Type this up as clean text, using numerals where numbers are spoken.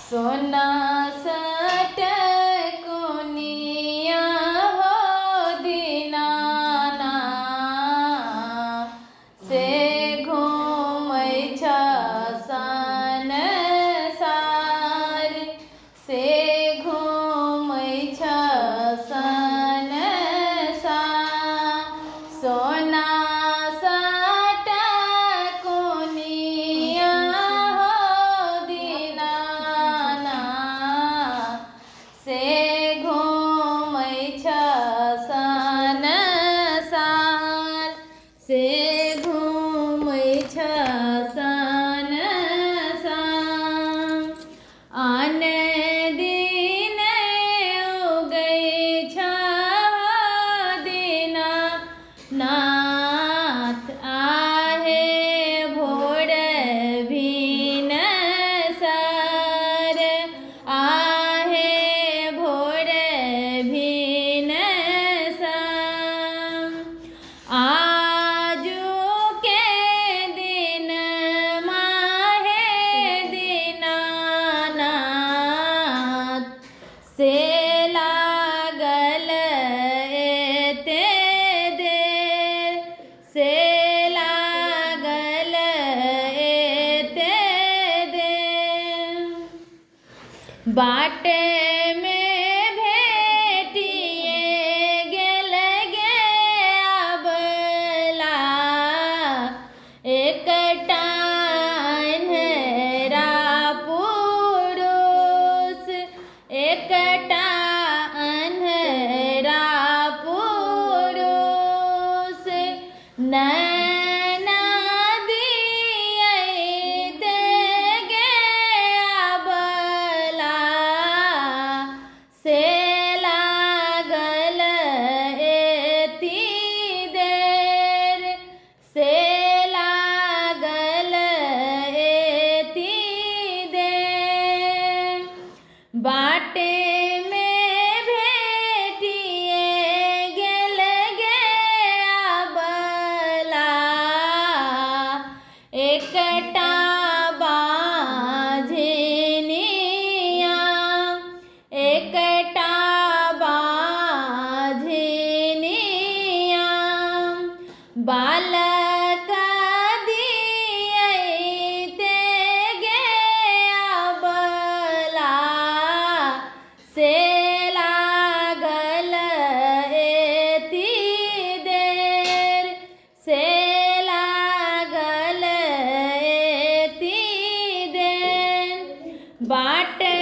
सोना सट कोनिया हो दीनाना से घूमै छ संसार से घूमै छ संसार सोना सट कोनिया हो दीनाना से घूमै छ संसार से घूमै छ संसार आन दिन उगै छ दीनानाथ आहे भोर भिनसर आहे भोर भिनसर आजू के दिन माहे दीनानाथ से लागल एते देर से लागल एते देर बाटे में भेटिए गेल गे अबला एकटा अन्हरा पुरुष एकटा अन्हरा पुरुष नैना दियैते गे अबला से लागल एती देर से लागल एती देर बाटे में भेटिए गेल गे अबला एकटा बाझनिया एकटा बाझनिया बालक दियैते गे अबला से लागल एती देर से लागल एती देर बाटे